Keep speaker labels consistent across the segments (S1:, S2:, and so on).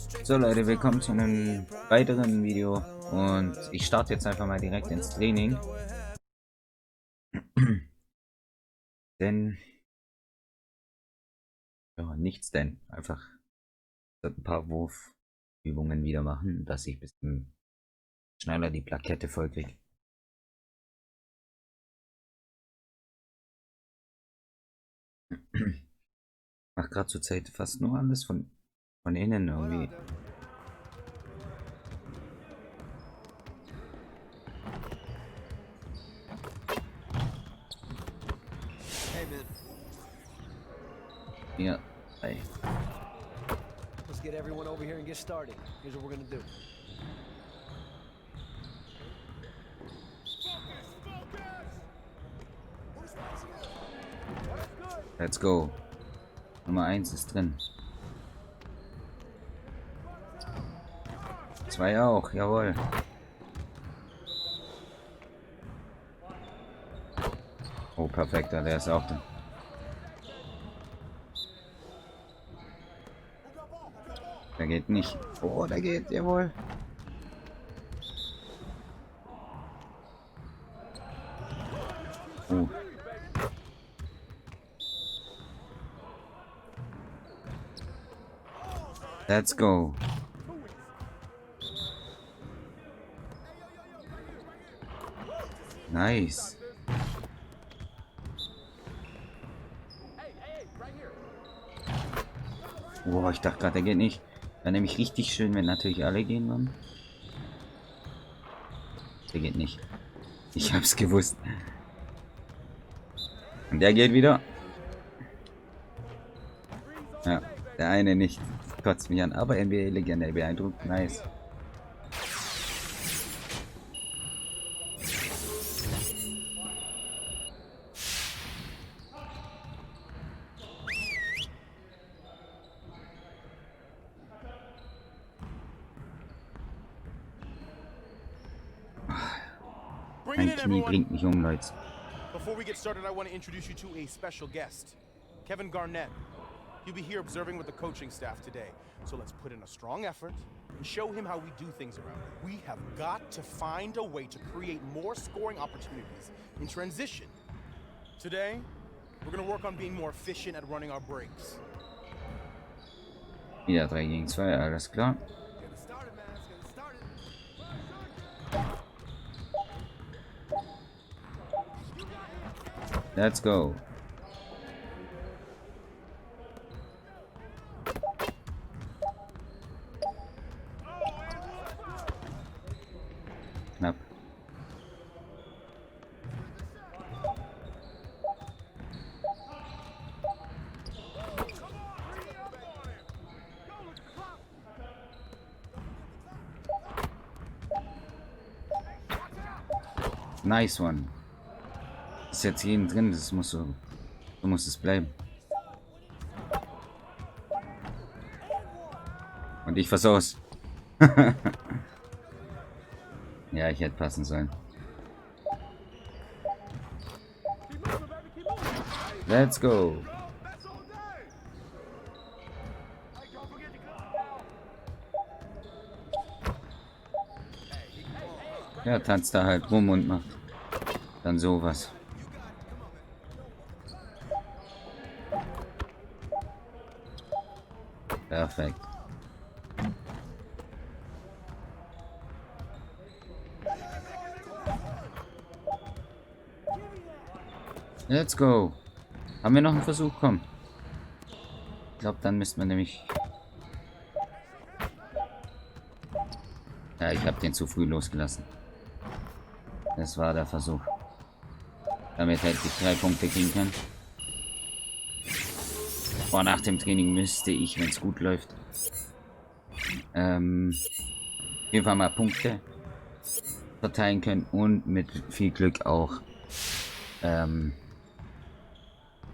S1: So Leute, willkommen zu einem weiteren Video und ich starte jetzt einfach mal direkt ins Training. Denn, ja, nichts denn. Einfach ein paar Wurfübungen wieder machen, dass ich ein bisschen schneller die Plakette voll kriege. Mach gerade zur Zeit fast nur alles von innen irgendwie. Ja, ey.
S2: Let's get everyone over here and get started. Here's what we're gonna do.
S1: Let's go. Nummer 1 ist drin. 2 auch, jawohl. Oh, perfekt, der ist auch drin. Der geht nicht. Oh, der geht, jawohl. Oh. Let's go. Nice. Boah, ich dachte gerade, der geht nicht. Wäre nämlich richtig schön, wenn natürlich alle gehen würden. Der geht nicht. Ich hab's gewusst. Und der geht wieder. Ja, der eine nicht. Kotzt mich an. Aber NBA-Legende beeindruckt. Nice. Mein Knie bringt mich um, Leute.
S3: Before we get started, I want to introduce you to a special guest, Kevin Garnett. He'll be here observing with the coaching staff today. So let's put in a strong effort and show him how we do things around here. We have got to find a way to create more scoring opportunities in transition. Today, we're going to work on being more efficient at running our breaks.
S1: Wieder 3 gegen 2, alles klar. Let's go. Knapp. Nice one. Ist jetzt jeden drin, das muss so muss es bleiben. Und ich versau's. Ja, ich hätte passen sollen. Let's go. Ja, tanzt da halt rum und macht dann sowas. Perfekt. Let's go. Haben wir noch einen Versuch? Komm. Ich glaube, dann müssten wir nämlich... Ja, ich habe den zu früh losgelassen. Das war der Versuch. Damit hätte ich 3 Punkte kriegen können. Boah, nach dem Training müsste ich, wenn es gut läuft, auf jeden Fall mal Punkte verteilen können und mit viel Glück auch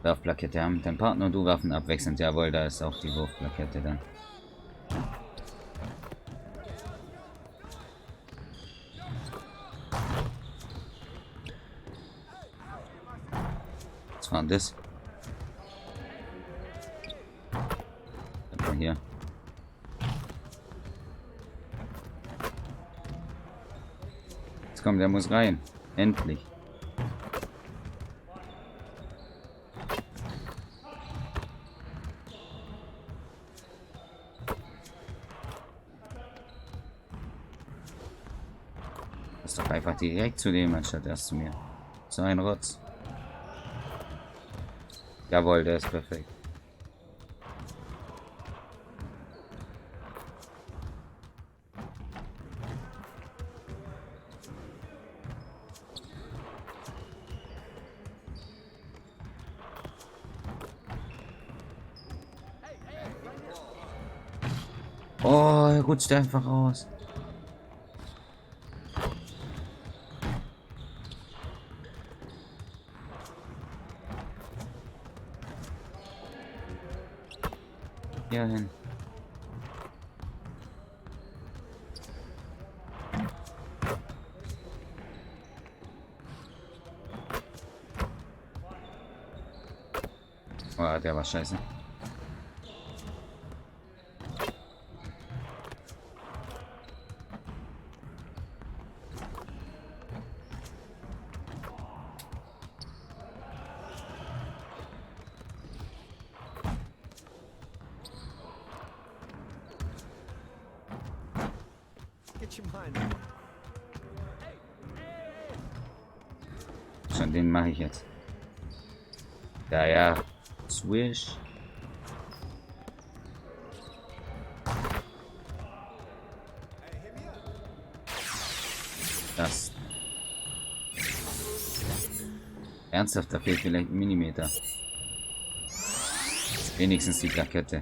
S1: Wurfplakette haben. Dein Partner und du werfen abwechselnd. Jawohl, da ist auch die Wurfplakette dann. Was war denn das? Hier. komm, der muss rein. Endlich. Lass doch einfach direkt zu dem, anstatt erst zu mir. So ein Rotz. Jawohl, der ist perfekt. Oh, er rutscht einfach raus. Hier hin. Oh, der war scheiße.
S2: Get your mind right.
S1: Schon den mache ich jetzt. Ja, ja. Swish. Das. Ernsthaft, da fehlt vielleicht ein Millimeter. Wenigstens die Plakette.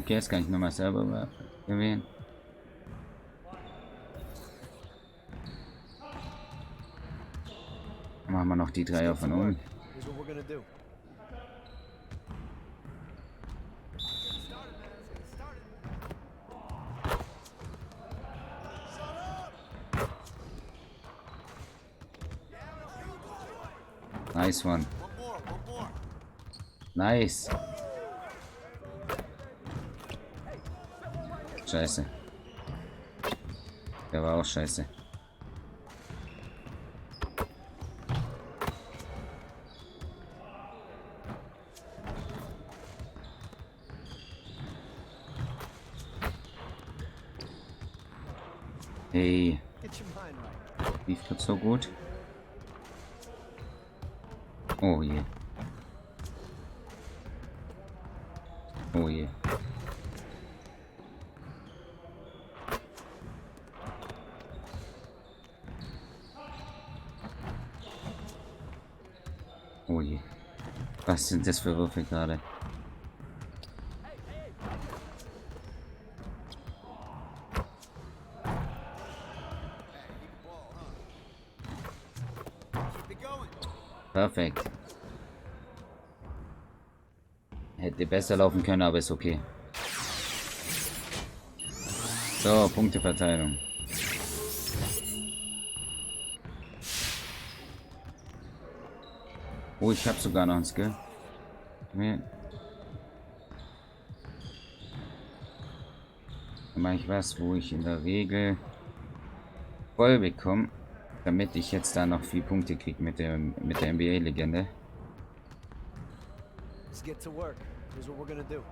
S1: Okay, jetzt kann ich nochmal selber gewählen. Machen wir noch die Dreier von oben.
S2: Here's what we're gonna do.
S1: Nice one. Nice. Scheiße. Der war auch scheiße. Hey,
S2: Get your mind right.
S1: lief das so gut? Oh je. Oh je. Oh je. Was sind das für Würfel gerade? Perfekt. Hätte besser laufen können, aber ist okay. So, Punkteverteilung. Oh, ich habe sogar noch ein Skill. Nee. Dann mache ich was, wo ich in der Regel voll bekomme, damit ich jetzt da noch 4 Punkte kriege mit der NBA-Legende.
S2: Let's get to work. Here's what we're gonna do.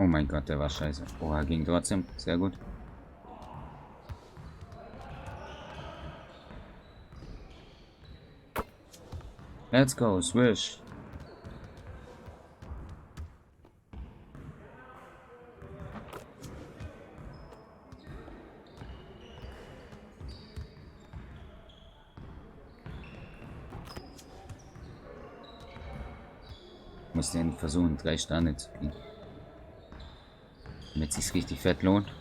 S1: Oh mein Gott, der war scheiße. Oh, er ging trotzdem. Sehr gut. Let's go, Swish. Ich muss den versuchen, 3 Sterne zu kriegen. Damit es sich richtig fett lohnt.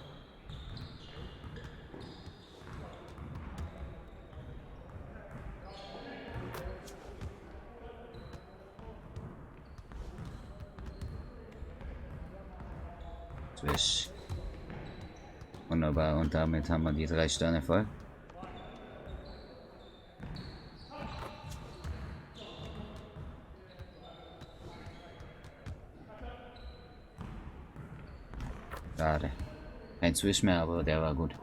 S1: Swish. Wunderbar, und damit haben wir die 3 Sterne voll. Schade. Kein Swish mehr, aber der war gut.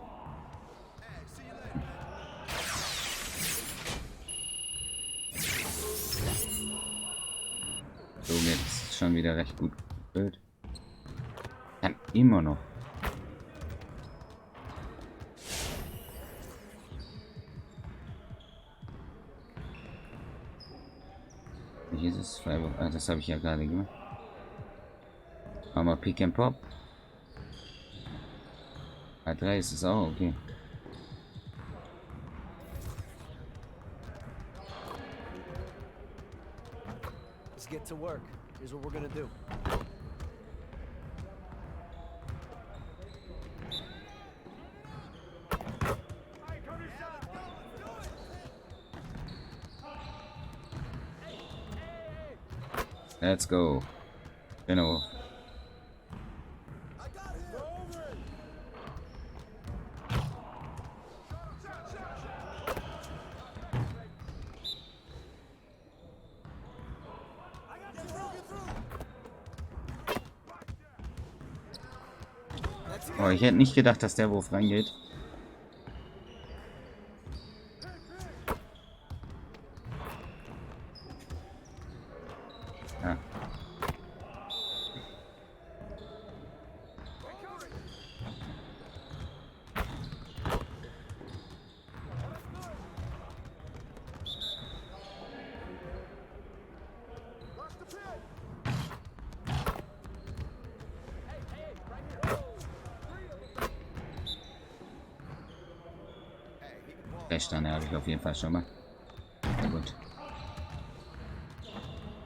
S1: So geht's schon wieder recht gut. Blöd. Kann immer noch. Dieses Freiburg. Ah, das habe ich ja gerade gemacht. Machen wir Pick and Pop. A3 ist es auch, okay.
S2: Let's get to work. Here's what we're gonna do.
S1: Let's go. Genau. Oh, ich hätte nicht gedacht, dass der Wurf reingeht. Ja. Dann habe ich auf jeden Fall schon mal. Na gut.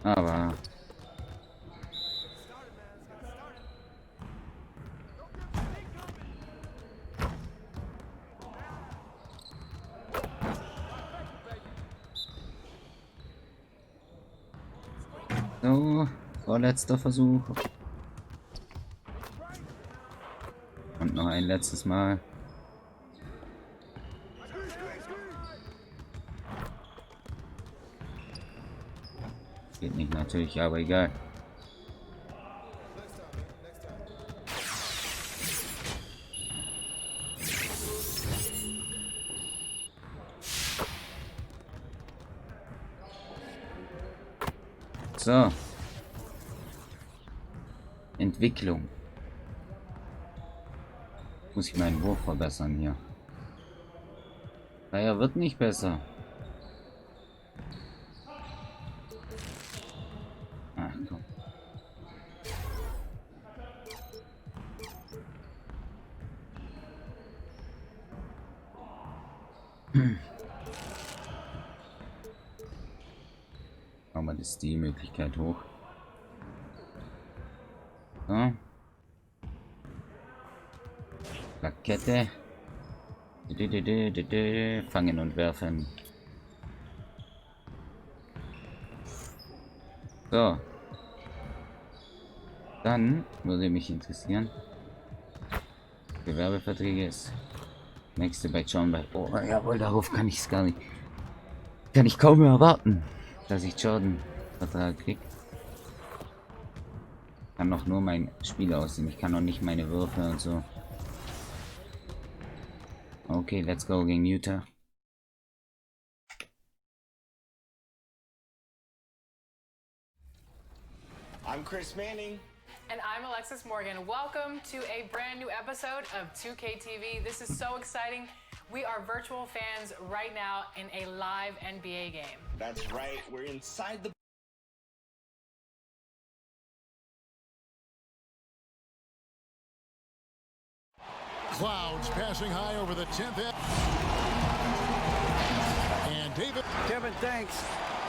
S1: Aber so, vorletzter Versuch. Und noch ein letztes Mal. Geht nicht natürlich, aber egal. So. Entwicklung. Muss ich meinen Wurf verbessern hier. Naja, wird nicht besser. Ach komm. Machen wir die Stilmöglichkeit hoch. So. Plakette. Fangen und werfen. So. Dann würde mich interessieren. Gewerbeverträge ist. Nächste bei John bei. Oh jawohl, darauf kann ich es gar nicht. Kann ich kaum mehr erwarten, dass ich Jordan Vertrag krieg. Kann noch nur mein Spiel aussehen. Ich kann noch nicht meine Würfe und so. Okay, let's go gegen Utah.
S4: I'm Chris Manning.
S5: And I'm Alexis Morgan. Welcome to a brand new episode of 2K TV. This is so exciting. We are virtual fans right now in a live NBA game.
S4: That's right, we're inside the
S6: Clouds passing high over the 10th. And David.
S2: Kevin, thanks.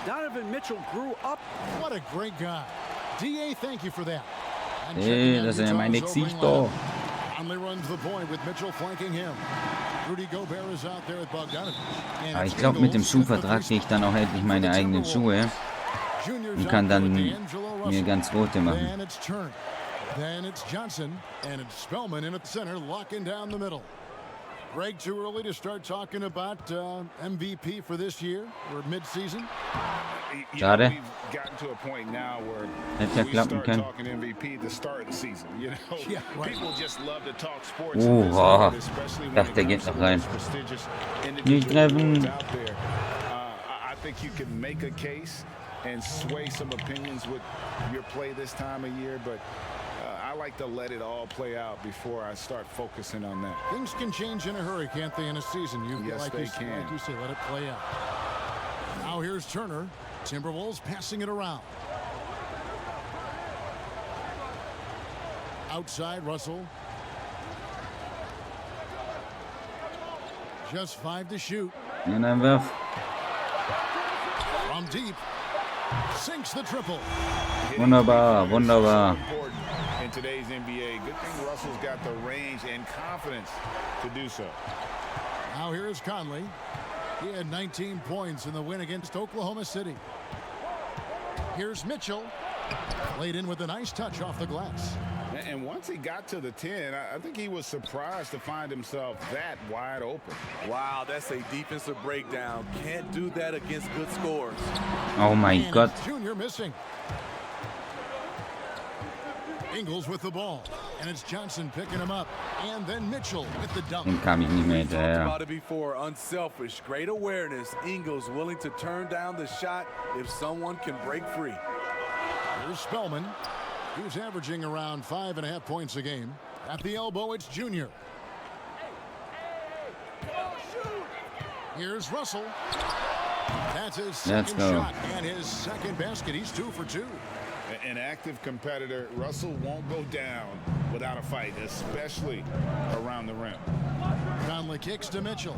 S2: Donovan Mitchell grew up.
S6: What a great guy. DA, thank you for that.
S1: Hey, das ist ja mein Gesichter.
S6: Conley runs the point with Mitchell flanking him. Rudy Gobert is out there with Bogdanovic.
S1: Aber ich glaube, mit dem Schuhvertrag kriege ich dann auch endlich meine eigenen Schuhe und kann dann mir ganz rote machen.
S6: Then it's Johnson, and it's Spellman in at center, locking down the middle. Greg, too early to start talking about MVP for this year or mid-season?
S1: Schade.
S7: We've gotten to a point now where
S1: Hätte ja
S7: we
S1: klappen
S7: start
S1: können.
S7: talking MVP at the start of the season. You know,
S6: Yeah, right.
S7: people just love to talk sports.
S1: Wow.
S7: Especially when
S1: Dachte,
S7: it
S1: geht
S7: comes to
S1: noch
S7: the
S1: rein.
S7: most prestigious
S1: Nicht
S7: individual awards
S1: treffen.
S7: out there. I think you can make a case and sway some opinions with your play this time of year, but I like to let it all play out before I start focusing on that.
S6: Things can change in a hurry, can't they, in a season?
S7: Yes,
S6: like
S7: they
S6: you,
S7: can.
S6: Like you say, let it play out. Now here's Turner. Timberwolves passing it around. Outside, Russell. Just 5 to shoot.
S1: Und ein Wurf.
S6: From deep. Sinks the triple.
S1: Wunderbar, wunderbar.
S7: Important in today's NBA. Good thing Russell's got the range and confidence to do so.
S6: Now here's Conley. He had 19 points in the win against Oklahoma City. Here's Mitchell. Laid in with a nice touch off the glass.
S7: And once he got to the 10, I think he was surprised to find himself that wide open.
S8: Wow, that's a defensive breakdown. Can't do that against good scores.
S1: Oh mein
S6: And
S1: Gott.
S6: it's Junior missing. Ingles with the ball. And it's Johnson picking him up. And then Mitchell with the dunk.
S1: Den kam ich nicht mehr
S8: Talked
S1: hinterher.
S8: about it before. Unselfish, great awareness. Ingles willing to turn down the shot if someone can break free.
S6: Here's Spellman. He's averaging around 5.5 points a game. At the elbow, it's Junior. Here's Russell. That's his second
S1: go.
S6: shot and his second basket. He's 2 for 2.
S7: An active competitor, Russell won't go down without a fight, especially around the rim.
S6: Conley kicks to Mitchell.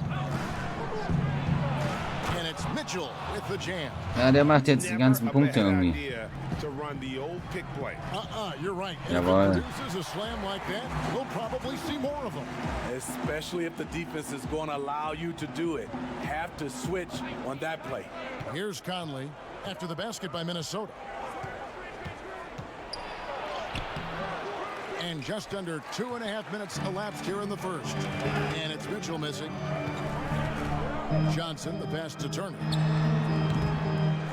S6: And it's Mitchell with the jam.
S1: Ja, der macht jetzt die ganzen
S7: Never a
S1: Punkte
S7: bad
S1: irgendwie.
S7: idea to run the old pick play.
S6: You're right. And
S1: Jawohl.
S6: if he produces a slam like that, we'll probably see more of them.
S8: Especially if the defense is going to allow you to do it. Have to switch on that play.
S6: Here's Conley after the basket by Minnesota. And just under 2.5 minutes elapsed here in the first. And it's Mitchell missing. Johnson, the pass to Turner.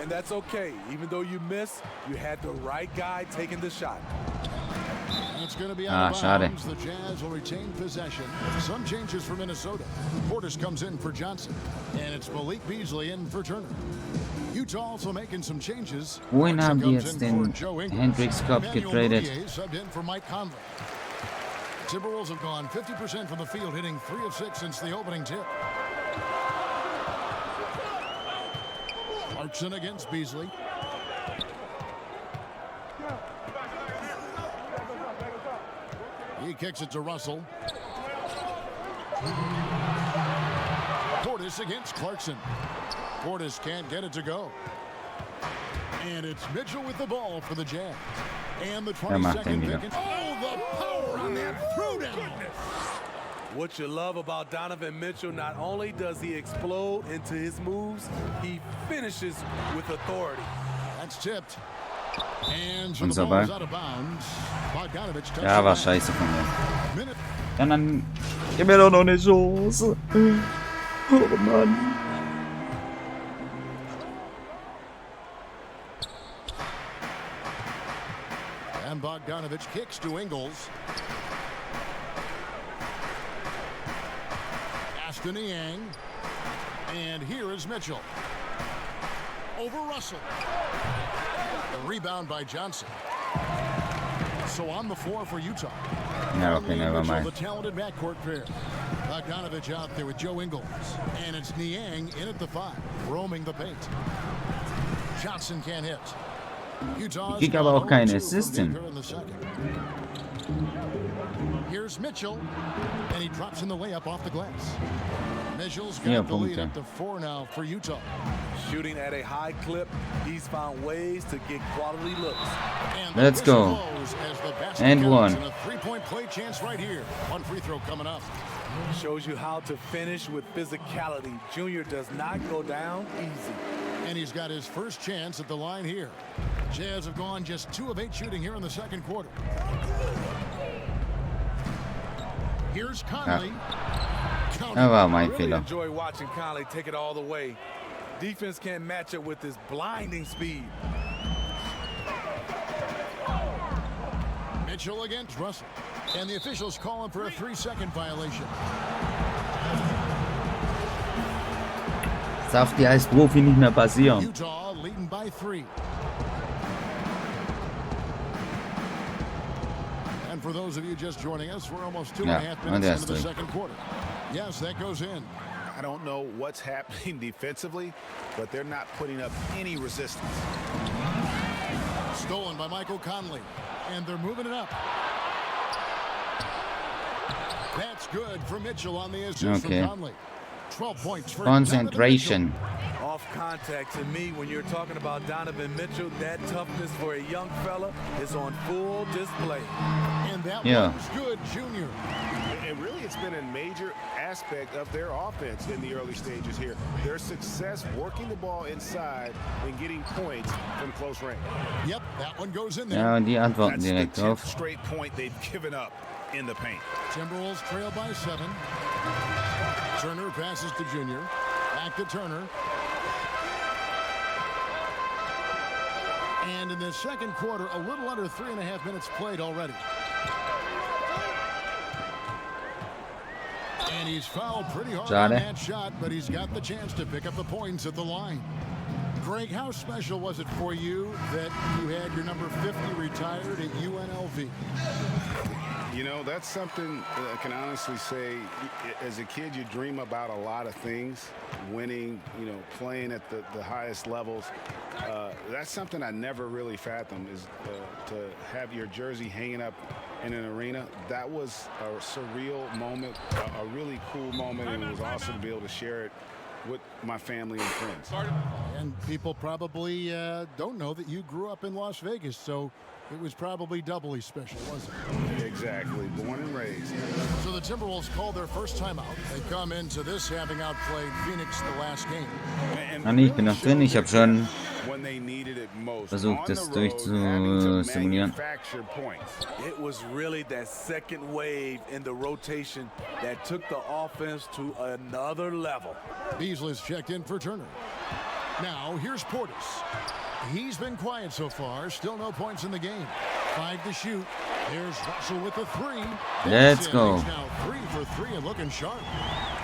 S8: And that's okay. Even though you miss, you had the right guy taking the shot.
S6: And it's going to be out of
S1: schade.
S6: bounds. The Jazz will retain possession. Some changes for Minnesota. Portis comes in for Johnson. And it's Malik Beasley in for Turner. Utah also making some changes.
S1: Wohin
S6: Clarkson
S1: haben die
S6: comes
S1: jetzt
S6: in for
S1: den
S6: Joe Ingles.
S1: Hendricks Cup
S6: Emmanuel
S1: getradet?
S6: Mudiay subbed in for Mike Conley. Timberwolves have gone 50% from the field, hitting 3 of 6 since the opening tip. Clarkson against Beasley. He kicks it to Russell. Portis against Clarkson. Portis can't get it to go. And it's Mitchell with the ball for the Jazz. And the
S1: macht den
S6: 22nd
S1: wieder.
S6: pick. Oh, the power on that throwdown.
S8: What you love about Donovan Mitchell, not only does he explode into his moves, he finishes with authority.
S6: That's tipped. And so
S1: Und
S6: the
S1: so
S6: ball is
S1: weit.
S6: out of bounds. Bogdanovich touches
S1: Ja, war
S6: it.
S1: scheiße von mir.
S6: Minute.
S1: Dann gib mir doch noch eine Chance. Oh Mann.
S6: And Bogdanovich kicks to Ingles. Aston Yang. And here is Mitchell. Over Russell. The rebound by Johnson. So on the floor for Utah.
S1: Ja,
S6: Conley
S1: okay,
S6: and
S1: never
S6: Mitchell,
S1: mind.
S6: the talented backcourt pair. Bogdanovich out there with Joe Ingles. And it's Niang in at the 5, roaming the paint. Johnson can't hit. Utah's
S1: Ich krieg aber
S6: gone
S1: auch keine
S6: 0-2 from
S1: Assists hin.
S6: deep here in the second. Here's Mitchell, and he drops in the layup off the glass. Mitchell's
S1: Ja,
S6: got the lead
S1: Punkte.
S6: up to 4 now for Utah.
S8: Shooting at a high clip, he's found ways to get quality looks.
S6: And the
S1: Let's
S6: whistle
S1: go.
S6: blows as the basket
S1: And
S6: counts,
S1: one.
S6: and a 3-point play chance right here. One free throw coming up.
S8: Shows you how to finish with physicality. Junior does not go down easy.
S6: And he's got his first chance at the line here. Jazz have gone just 2 of 8 shooting here in the second quarter. Here's Conley.
S1: War mein
S8: Really
S1: Fehler.
S8: enjoy watching Conley take it all the way. Defense can't match up with his blinding speed.
S6: Mitchell against Russell. And the officials call him for a 3-second violation.
S1: Das darf dir als Profi nicht mehr passieren.
S6: Utah leading by 3. And for those of you just joining us, we're almost 2.5 minutes into the second quarter. Yes, that goes in.
S7: I don't know what's happening defensively, but they're not putting up any resistance.
S6: Stolen by Michael Conley. And they're moving it up. That's good for Mitchell on the assist from Conley. 12 points for
S1: Concentration.
S8: Off contact, to me, when you're talking about Donovan Mitchell, that toughness for a young fella is on full display.
S6: And that was good, Junior.
S7: And really, it's been a major aspect of their offense in the early stages here. Their success working the ball inside and getting points from close range.
S6: Yep, that one goes in there.
S1: Ja, und die antworten direkt
S7: That's the 10th
S1: drauf.
S7: straight point they've given up in the paint.
S6: Timberwolves trail by 7. Turner passes to Junior. Back to Turner. And in the second quarter, a little under 3.5 minutes played already. And he's fouled pretty hard on that shot, but he's got the chance to pick up the points at the line. Greg, how special was it for you that you had your number 50 retired at UNLV?
S7: You know, that's something I can honestly say. As a kid, you dream about a lot of things. Winning, you know, playing at the highest levels. That's something I never really fathomed, is to have your jersey hanging up in an arena. That was a surreal moment, a really cool moment, and it was awesome to be able to share it with my family and friends.
S6: And people probably don't know that you grew up in Las Vegas, so it was probably doubly special, wasn't it?
S7: Exactly. Born and raised.
S6: So the Timberwolves called their first timeout. They come into this having outplayed Phoenix the last game.
S1: Ich bin noch drin. Ich habe schon
S7: When they needed it most.
S1: versucht, das durchzusimulieren.
S8: It was really that second wave in the rotation that took the offense to another level.
S6: Beasley's checked in for Turner. Now here's Portis. He's been quiet so far. Still no points in the game. 5 to shoot. There's Russell with the 3.
S1: Let's go.
S6: He's now 3 for 3 and looking sharp.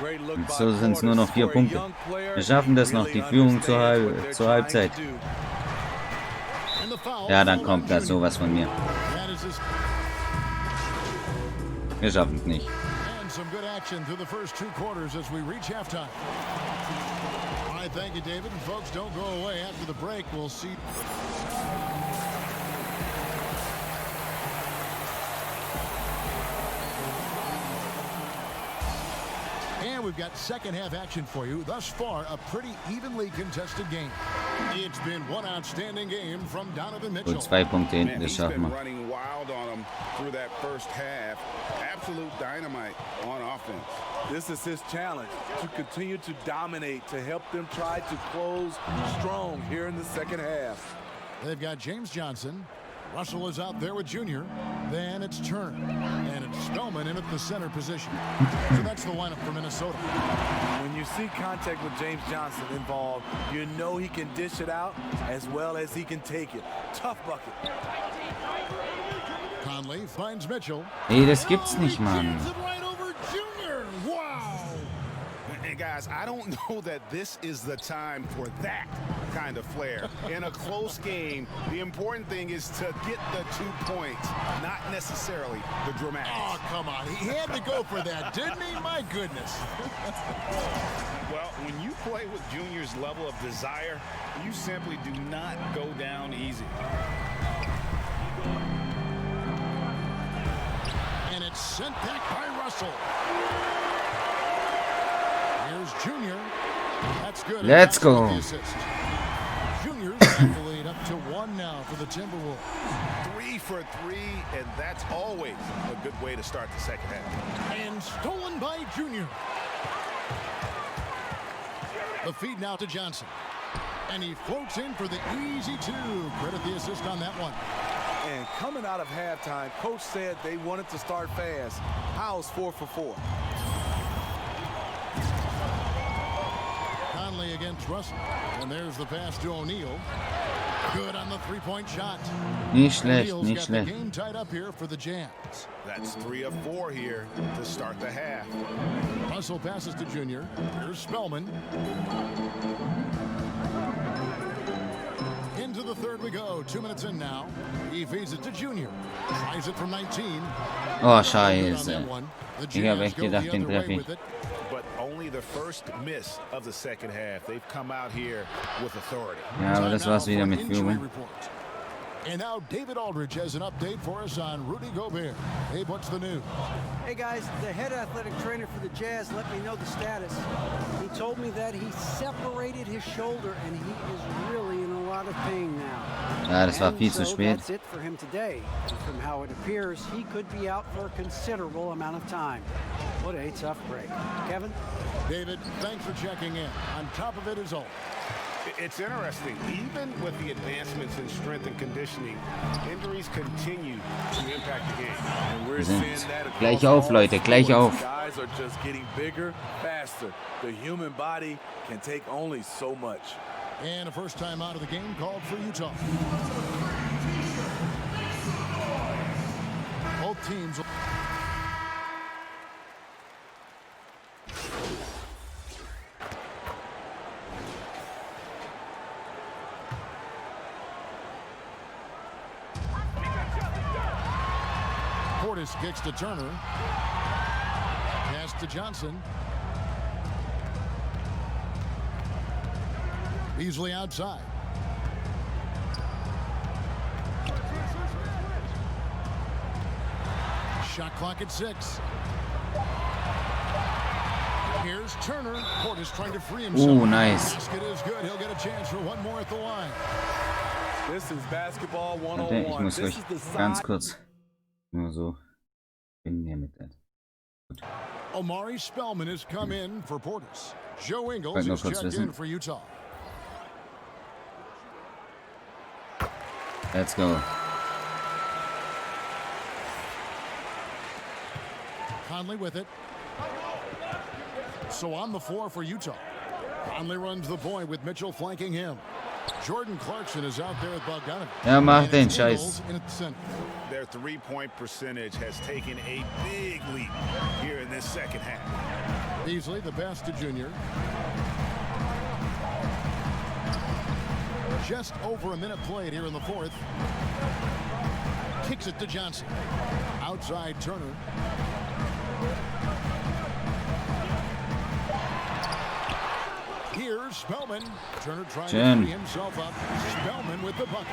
S8: Great look by
S1: So sind es nur noch 4
S8: Portis for a
S1: Punkte.
S8: young player.
S1: Wir schaffen das noch, die Führung zur Halbzeit.
S6: And the foul.
S1: Ja, dann kommt da sowas von mir.
S6: That is his.
S1: Wir schaffen es nicht.
S6: And some good action through the first 2 quarters as we reach halftime. All right, thank you, David. And folks, don't go away. After the break, we'll see. And we've got second half action for you. Thus far, a pretty evenly contested game. It's been one outstanding game from Donovan Mitchell.
S1: Gut, 2 Punkte hinten,
S7: Man,
S1: das
S7: he's
S1: schaffen
S7: been
S1: wir.
S7: running wild on them through that first half. Absolute dynamite on offense.
S8: This is his challenge, to continue to dominate, to help them try to close strong here in the second half.
S6: They've got James Johnson. Russell is out there with Junior. Then it's Turner. And it's Spellman in at the center position. So that's the lineup for Minnesota.
S8: When you see contact with James Johnson involved, you know he can dish it out as well as he can take it. Tough bucket.
S6: Conley finds Mitchell.
S1: Ey, das gibt's nicht, Mann.
S6: Right over Junior. Wow.
S7: And guys, I don't know that this is the time for that kind of flair. In a close game, the important thing is to get the 2 points, not necessarily the dramatics.
S6: Oh, come on. He had to go for that, didn't he? My goodness.
S7: Well, when you play with Junior's level of desire, you simply do not go down easy.
S6: And it's sent back by Russell. Here's Junior. That's good.
S1: Let's go.
S6: Junior's accolade up to 1 now for the Timberwolves.
S7: 3 for 3, and that's always a good way to start the second half.
S6: And stolen by Junior. The feed now to Johnson. And he floats in for the easy two. Credit the assist on that one.
S8: And coming out of halftime, coach said they wanted to start fast. How's 4 for 4?
S6: Conley against Russell. And there's the pass to O'Neal. Good on the three-point shot.
S1: Nicht schlecht,
S6: O'Neal's
S1: nicht
S6: got
S1: schlecht.
S6: the game tied up here for the Jazz.
S7: That's 3 of 4 here to start the half.
S6: Russell passes to Junior. Here's Spellman. Into the third we go. 2 minutes in now. He feeds it to Junior. Tries it from 19.
S1: Oh,
S6: Good on
S1: scheiße.
S6: that one. The
S1: Ich habe
S6: Jazz
S1: echt
S6: go
S1: gedacht,
S6: the
S1: den
S6: other way
S1: treffe ich.
S6: with it.
S7: But only the first miss of the second half. They've come out here with authority.
S1: Ja, aber das war's wieder mit Führung.
S6: And now David Aldridge has an update for us on Rudy Gobert. Hey, what's the news?
S2: Hey guys, the head athletic trainer for the Jazz let me know the status. He told me that he separated his shoulder and he is really in a lot of pain now.
S1: Ja, das war
S2: And
S1: viel zu
S2: so
S1: spät.
S2: that's it for him today. And from how it appears, he could be out for a considerable amount of time. What a tough break. Kevin?
S6: David, thanks for checking in. On top of it is all.
S7: It's interesting. Even with the advancements in strength and conditioning, injuries continue to impact the game.
S8: And we're
S1: Wir sind
S8: seeing that across
S1: gleich auf,
S8: all
S1: Leute, gleich
S8: sports.
S1: auf.
S8: Guys are just getting bigger, faster. The human body can take only so much.
S6: And a first time out of the game called for Utah. Both teams. Portis kicks to Turner. Pass to Johnson. Beasley outside. Shot clock at 6. Here's Turner. Portis trying to free himself.
S1: Ooh, nice.
S6: Basket is good. He'll get a chance for one more at the line.
S8: This is basketball
S1: Warte, ich
S8: 101.
S1: muss
S8: This
S1: euch
S8: is the
S1: ganz
S8: side.
S1: kurz nur so in der Mitte.
S6: Omari Spellman has come in for Portis. Joe Ingles
S1: Wollte nur
S6: is
S1: kurz
S6: checked
S1: wissen.
S6: in for Utah.
S1: Let's go.
S6: Conley with it. So on the floor for Utah. Conley runs the point with Mitchell flanking him. Jordan Clarkson is out there with Bogdanovich.
S1: Ja, mach
S6: And
S1: den
S6: it's
S1: Scheiß.
S6: Ingles in at the center.
S7: Their three-point percentage has taken a big leap here in this second half.
S6: Beasley, the pass to Junior. Just over a minute played here in the fourth. Kicks it to Johnson. Outside Turner. Here's Spellman. Turner trying
S1: Schön.
S6: to free himself up. Spellman with the bucket.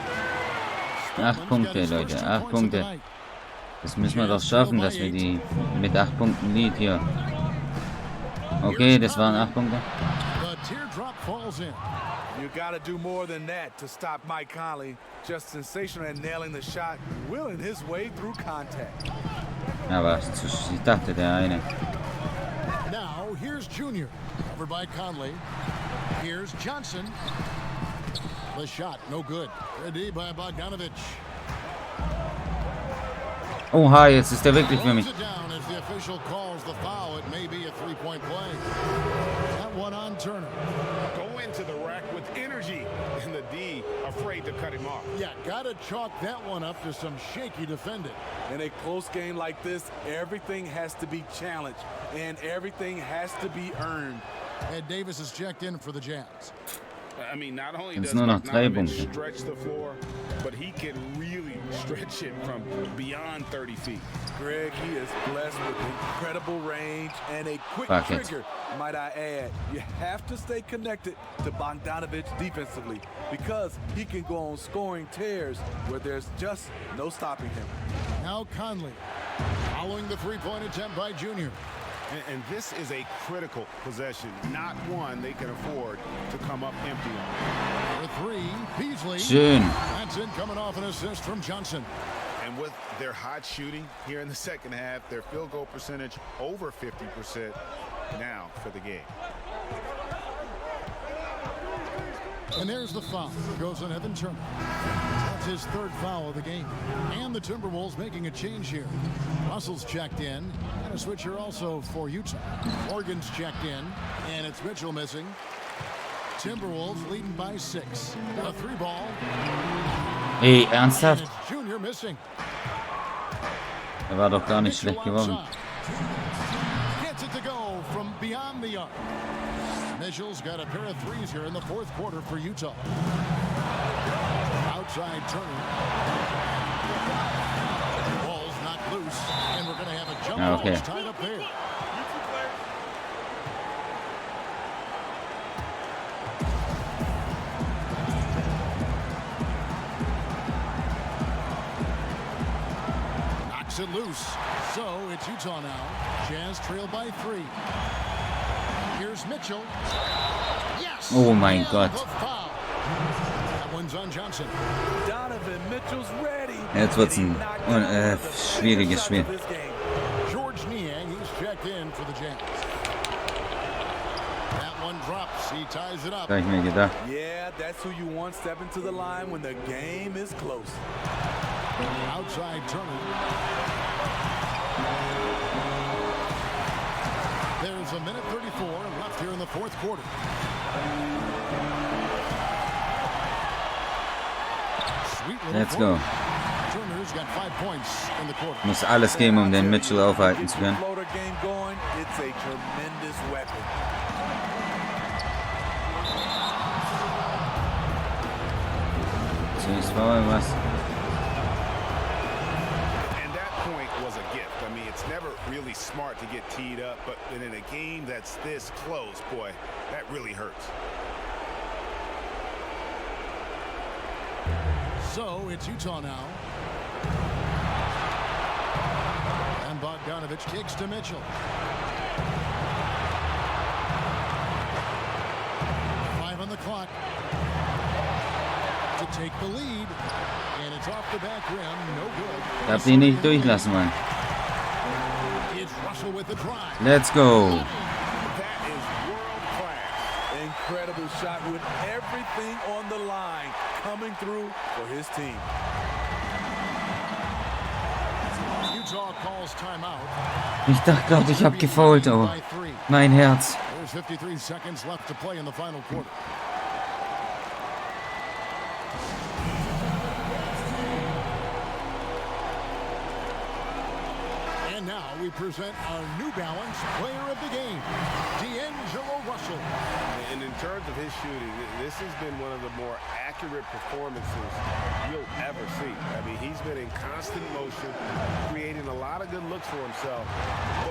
S1: 8
S6: Spellman's got
S1: Punkte,
S6: his
S1: Leute.
S6: first 2
S1: 8
S6: points of the
S1: Punkte.
S6: night.
S1: Das müssen wir doch schaffen, dass wir die mit 8 Punkten Lead hier. Okay, das waren 8 Punkte.
S6: The teardrop falls in.
S8: You got to do more than that to stop Mike Conley. Just sensational at nailing the shot, willing his way through contact.
S1: Aber ich dachte, der eine.
S6: Now, here's Junior. Covered by Conley. Here's Johnson. The shot, no good. Ready by Bogdanovich.
S1: Oha, jetzt ist der wirklich für mich.
S6: Throws it down as the official calls the foul. It may be a three-point play. That one on Turner.
S7: Go into the rack with energy, and the D afraid to cut him off.
S6: Yeah, gotta chalk that one up to some shaky defending.
S8: In a close game like this, everything has to be challenged and everything has to be earned.
S6: Ed Davis is checked in for the Jazz.
S7: I mean, not only
S1: Jetzt
S7: does
S1: nur noch 3
S7: Bogdanovich
S1: Punkte.
S7: stretch the floor, but he can really stretch it from beyond 30 feet.
S8: Greg, he is blessed with incredible range and a quick
S1: Bucket.
S8: trigger, might I add. You have to stay connected to Bogdanovich defensively because he can go on scoring tears where there's just no stopping him.
S6: Now Conley, following the three-point attempt by Junior.
S7: And this is a critical possession, not one they can afford to come up empty on.
S6: For three, Beasley.
S1: Schön.
S6: That's it, coming off an assist from Johnson.
S7: And with their hot shooting here in the second half, their field goal percentage over 50% now for the game.
S6: And there's the foul. Goes on Evan Turner. That's his third foul of the game. And the Timberwolves making a change here. Russell's checked in. And a switch here also for Utah. Morgan's checked in. And it's Mitchell missing. Timberwolves leading by 6. A 3-ball.
S1: Ey, ernsthaft?
S6: Junior missing.
S1: Er war doch gar nicht schlecht geworden.
S6: Gets it to go from beyond the arc. Mitchell's got a pair of threes here in the fourth quarter for Utah. Outside Turner. Ball's knocked loose, and we're going to have a jump ball tied up there. Knocks it loose. So it's Utah now. Jazz trail by 3. Here's Mitchell. Yes.
S1: Oh mein Gott.
S6: That one's on Johnson.
S8: Donovan Mitchell's ready.
S1: Jetzt wird's ein schwieriges Spiel.
S6: George Niang, he's checked in for the Jazz. That one drops. He ties it up.
S1: Hab ich mir gedacht.
S8: Yeah, that's who you want stepping to the line when the game is close.
S6: Outside Turner. There's a minute 34 left here in the fourth quarter.
S1: Let's go.
S6: Turner's got 5 points in the quarter.
S1: Muss alles geben, den Mitchell aufhalten zu können.
S8: It's a tremendous weapon.
S1: So, es war was.
S7: It's never really smart to get teed up, but in a game that's this close, boy, that really hurts.
S6: So it's Utah now. And Bogdanovich kicks to Mitchell. 5 on the clock to take the lead. And it's off the back rim. No good.
S1: Darf ihn nicht durchlassen, Mann. Let's go.
S8: That is world class. Incredible shot with everything on the line coming through for his team.
S6: Utah calls timeout.
S1: Ich dachte, ich habe gefoult, aber mein Herz.
S6: There's 53 seconds left to play in the final quarter. And now we present our New Balance Player of the Game, D'Angelo Russell.
S7: And in terms of his shooting, this has been one of the more accurate performances you'll ever see. I mean, he's been in constant motion, creating a lot of good looks for himself.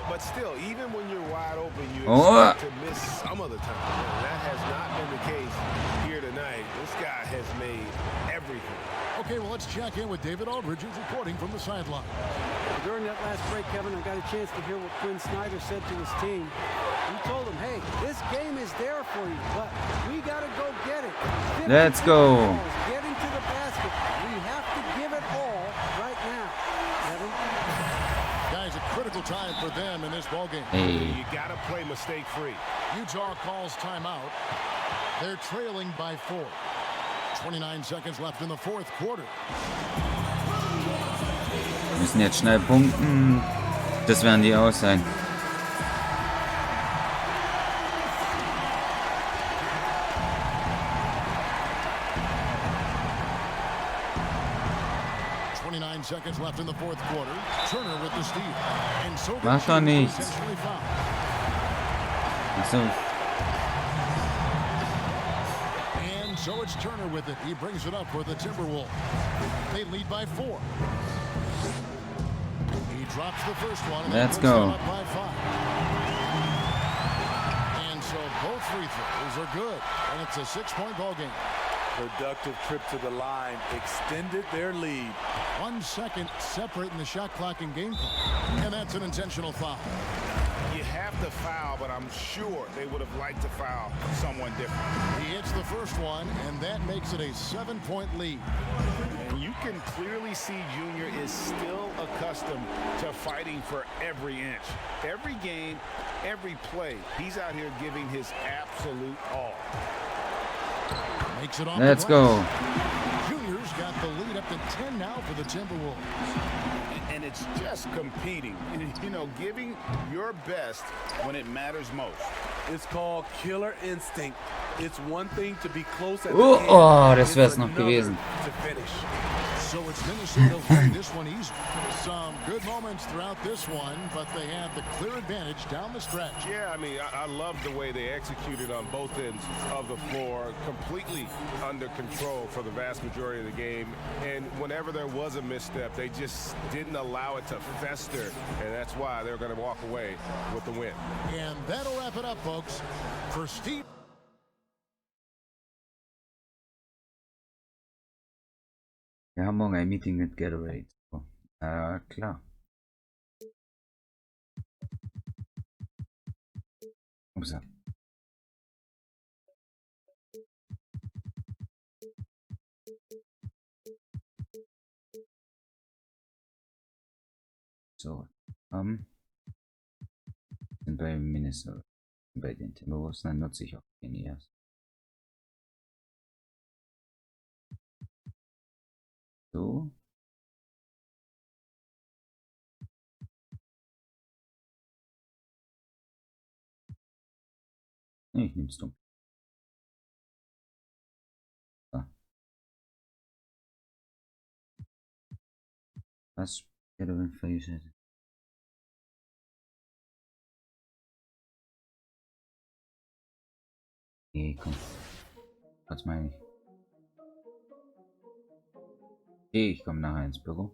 S7: But still, even when you're wide open, you expect to miss some of the time. And that has not been the case here tonight. This guy has made everything.
S6: Okay, well, let's check in with David Aldridge, who's reporting from the sideline.
S2: During that last break, Kevin, I got a chance to hear what Quinn Snyder said to his team. He told them, hey, this game is there for you, but we got to go get it.
S1: Let's go.
S2: Get into the basket. We have to give it all right now, Kevin.
S6: Guys, a critical time for them in this ballgame.
S1: Hey.
S7: You got to play mistake-free.
S6: Utah calls timeout. They're trailing by 4. 29 seconds left in the fourth quarter.
S1: Wir müssen jetzt schnell punkten. Das werden die aus sein.
S6: Seconds left in the fourth quarter. Turner with the steal. And so
S1: mach doch nichts. So.
S6: And so it's Turner with it. He brings it up for the Timberwolves. They lead by 4. He drops the first one.
S1: Let's go.
S6: By 5. And so both free throws are good. And it's a 6-point ball game.
S8: Productive trip to the line extended their lead.
S6: 1 second separating the shot clock and game clock. And that's an intentional foul.
S7: You have to foul, but I'm sure they would have liked to foul someone different.
S6: He hits the first one, and that makes it a 7-point lead.
S7: And you can clearly see Junior is still accustomed to fighting for every inch. Every game, every play, he's out here giving his absolute all.
S6: takes it off.
S1: Let's go.
S6: Junior's got the lead up to 10 now for the Timberwolves.
S7: And it's just competing, you know, giving your best when it matters most.
S8: It's called killer instinct. It's one thing to be close at the
S1: Oh,
S8: end.
S1: oh, das
S8: It's
S1: wär's noch
S8: another
S1: gewesen.
S8: to finish.
S6: So it's Minnesota winning this one easy. Some good moments throughout this one, but they have the clear advantage down the stretch.
S9: Yeah, I mean, I love the way they executed on both ends of the floor, completely under control for the vast majority of the game. And whenever there was a misstep, they just didn't allow it to fester, and that's why they're going to walk away with the win.
S6: And that'll wrap it up, folks. For Steve.
S1: Wir haben morgen ein Meeting mit Gatorade. Oh, klar. Upsa. So, sind bei Minnesota. Bei den Timberwolves, dann nutze ich auch den erst. So. Nee, ich nehm's dumm. So. Was? Gatorade vergessen. Nee, komm. Was meine ich? Okay, ich komme nachher ins Büro.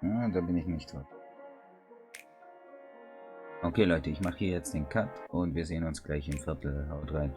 S1: Ja, da bin ich nicht dran. Okay, Leute, ich mache hier jetzt den Cut und wir sehen uns gleich im Viertel. Haut rein.